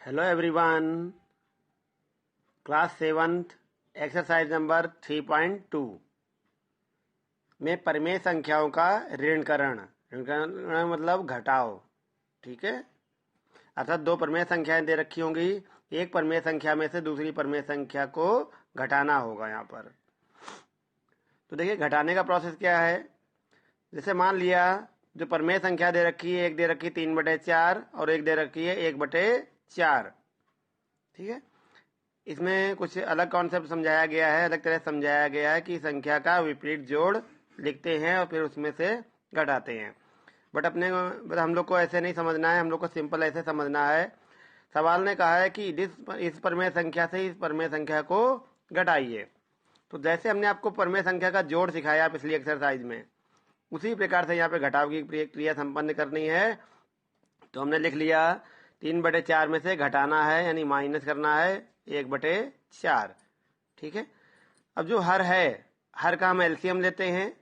Hello everyone, class 7th exercise number 3.2 में परिमेय संख्याओं का ऋणकरण मतलब घटाव। ठीक है, अर्थात दो परिमेय संख्याएं दे रखी होंगी, एक परिमेय संख्या में से दूसरी परिमेय संख्या को घटाना होगा यहाँ पर। तो देखिए घटाने का प्रोसेस क्या है। जैसे मान लिया जो परिमेय संख्या दे रखी है, एक दे रखी 3/4 और एक दे रखी है 1/4। ठीक है, इसमें कुछ अलग कॉन्सेप्ट समझाया गया है, अलग तरह समझाया गया है कि संख्या का विपरीत जोड़ लिखते हैं और फिर उसमें से घटाते हैं। बट हम लोग को ऐसे नहीं समझना है, हम लोग को सिंपल ऐसे समझना है। सवाल ने कहा है कि इस परिमेय संख्या से इस परिमेय संख्या को घटाइए। तो जैसे हमने आपको परिमेय संख्या का जोड़ सिखाया पिछली एक्सरसाइज में, उसी प्रकार से यहाँ पे घटाव की क्रिया संपन्न करनी है। तो हमने लिख लिया 3/4 में से घटाना है यानी माइनस करना है 1/4। ठीक है, अब जो हर है, हर का हम एलसीएम लेते हैं,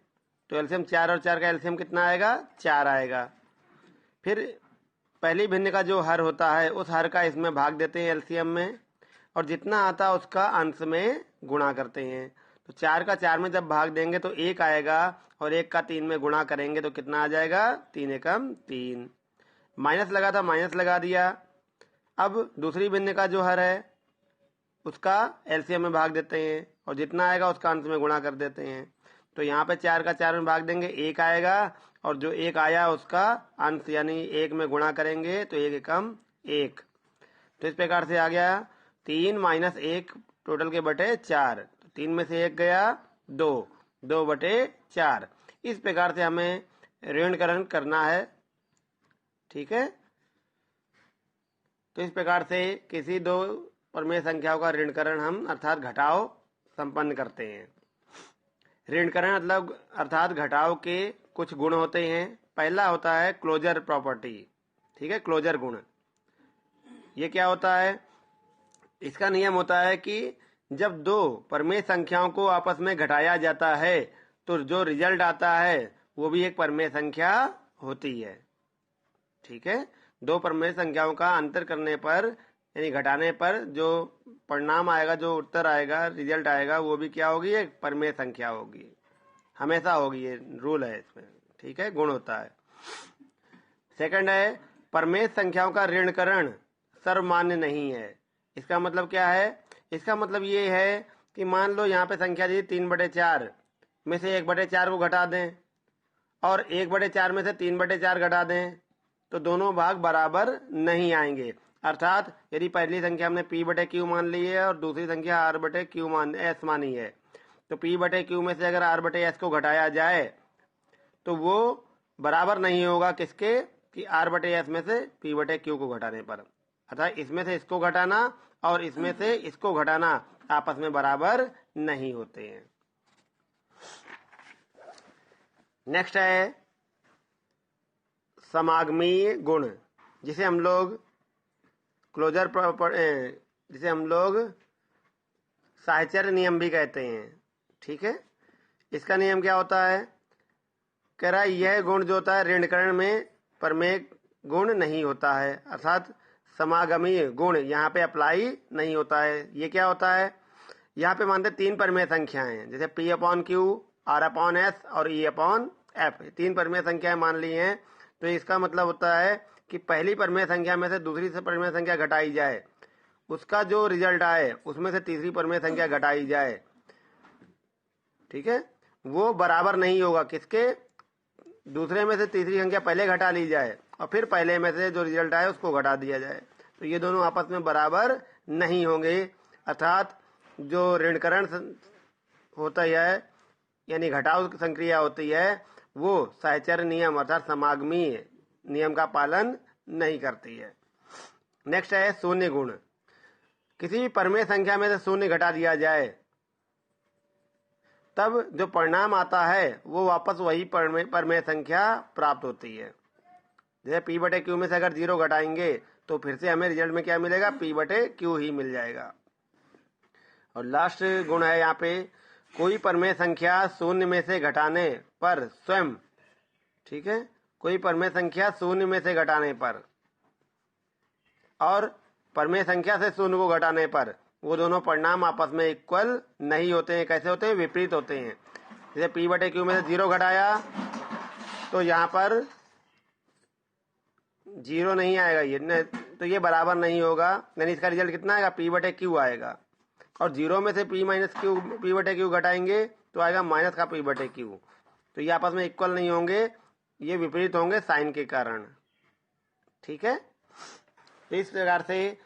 तो एलसीएम 4 और 4 का एलसीएम कितना आएगा? 4 आएगा। फिर पहली भिन्न का जो हर होता है उस हर का इसमें भाग देते हैं एलसीएम में, और जितना आता है उसका अंश में गुणा करते हैं। तो 4 का 4 में जब भाग देंगे तो 1 आएगा, और 1 का 3 में गुणा करेंगे तो कितना आ जाएगा? 3 एकम 3। माइनस लगा था, माइनस लगा दिया। अब दूसरी भिन्न का जो हर है उसका एलसीएम में भाग देते हैं, और जितना आएगा उसका अंश में गुणा कर देते हैं। तो यहाँ पे 4 का 4 में भाग देंगे, 1 आएगा, और जो 1 आया उसका अंश यानी 1 में गुणा करेंगे तो 1 एकम 1। तो इस प्रकार से आ गया 3 - 1 टोटल के बटे 4। तो 3 में से 1 गया 2, 2/4। इस प्रकार से हमें ऋणकरण करना है। ठीक है, तो इस प्रकार से किसी दो परिमेय संख्याओं का ऋणकरण हम अर्थात घटाव संपन्न करते हैं। ऋणकरण मतलब अर्थात घटाव के कुछ गुण होते हैं। पहला होता है क्लोजर प्रॉपर्टी। ठीक है, क्लोजर गुण। ये क्या होता है? इसका नियम होता है कि जब दो परिमेय संख्याओं को आपस में घटाया जाता है तो जो रिजल्ट आता है वो भी एक परिमेय संख्या होती है। ठीक है, दो परिमेय संख्याओं का अंतर करने पर यानी घटाने पर जो परिणाम आएगा, जो उत्तर आएगा, रिजल्ट आएगा, वो भी क्या होगी? एक परिमेय संख्या होगी, हमेशा होगी। ये रूल है इसमें। ठीक है, गुण होता है। सेकंड है परिमेय संख्याओं का ऋणकरण सर्वमान्य नहीं है। इसका मतलब क्या है? इसका मतलब ये है कि मान लो यहाँ पे संख्या दी 3/4 में से 1/4 को घटा दें, और 1/4 में से 3/4 घटा दें, तो दोनों भाग बराबर नहीं आएंगे। अर्थात यदि पहली संख्या हमने p/q मान ली है और दूसरी संख्या r/q मानी है, तो p/q में से अगर r/s को घटाया जाए तो वो बराबर नहीं होगा किसके? कि r/s में से p/q को घटाने पर। अर्थात इसमें से इसको घटाना और इसमें से इसको घटाना आपस में बराबर नहीं होते हैं। नेक्स्ट है समागमीय गुण, जिसे हम लोग जिसे हम लोग साहचर्य नियम भी कहते हैं। ठीक है, इसका नियम क्या होता है? कह रहा है यह गुण जो होता है ऋणकरण में परिमेय गुण नहीं होता है, अर्थात समागमीय गुण यहाँ पे अप्लाई नहीं होता है। ये क्या होता है? यहाँ पे मानते 3 परिमेय संख्याएं हैं, जैसे p/q, r/s और e/f। 3 परिमेय संख्याएं मान ली हैं। तो इसका मतलब होता है कि पहली परिमेय संख्या में से दूसरी से परिमेय संख्या घटाई जाए, उसका जो रिजल्ट आए उसमें से तीसरी परिमेय संख्या घटाई जाए। ठीक है, वो बराबर नहीं होगा किसके? दूसरे में से तीसरी संख्या पहले घटा ली जाए और फिर पहले में से जो रिजल्ट आए उसको घटा दिया जाए, तो ये दोनों आपस में बराबर नहीं होंगे। अर्थात जो ऋणकरण होता है यानी घटाव संक्रिया होती है वो साहचर्य नियम अर्थात समागमीय नियम का पालन नहीं करती है। नेक्स्ट है शून्य गुण। किसी भी परिमेय संख्या में से शून्य घटा दिया जाए तब जो परिणाम आता है वो वापस वही परिमेय संख्या प्राप्त होती है। जैसे p/q में से अगर 0 घटाएंगे तो फिर से हमें रिजल्ट में क्या मिलेगा? p/q ही मिल जाएगा। और लास्ट गुण है यहाँ पे, कोई परिमेय संख्या शून्य में से घटाने पर स्वयं, ठीक है, कोई परिमेय संख्या शून्य में से घटाने पर और परिमेय संख्या से शून्य को घटाने पर वो दोनों परिणाम आपस में इक्वल नहीं होते हैं। कैसे होते हैं? विपरीत होते हैं। जैसे p/q में से 0 घटाया तो यहाँ पर 0 नहीं आएगा, ये तो ये बराबर नहीं होगा, यानी इसका रिजल्ट कितना आएगा? p/q आएगा। और 0 में से p/q घटाएंगे तो आएगा माइनस का p/q। तो ये आपस में इक्वल नहीं होंगे, ये विपरीत होंगे साइन के कारण। ठीक है, तो इस प्रकार से